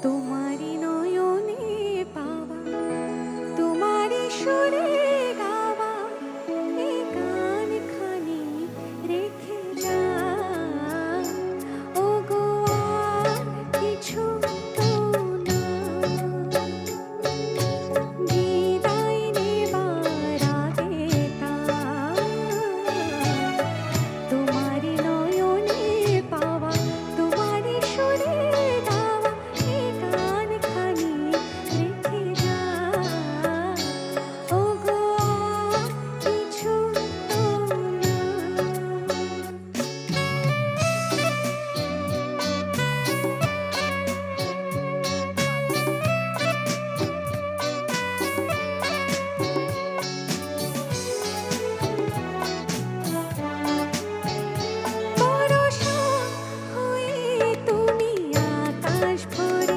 তোমারি নয়নে পাওয়া, তোমারি সুরে গাওয়া, এ গান খানি রেখে যা। ওগো আর কিছু তো না, বিদায় নেবার আগে তোমারি নয়নে পাওয়া, তোমারি সুরে গাওয়া, এ গান খানি রেখে যা। ওগো আর কিছু তো না। বরষা হয়ে তুমি আকাশ ভরে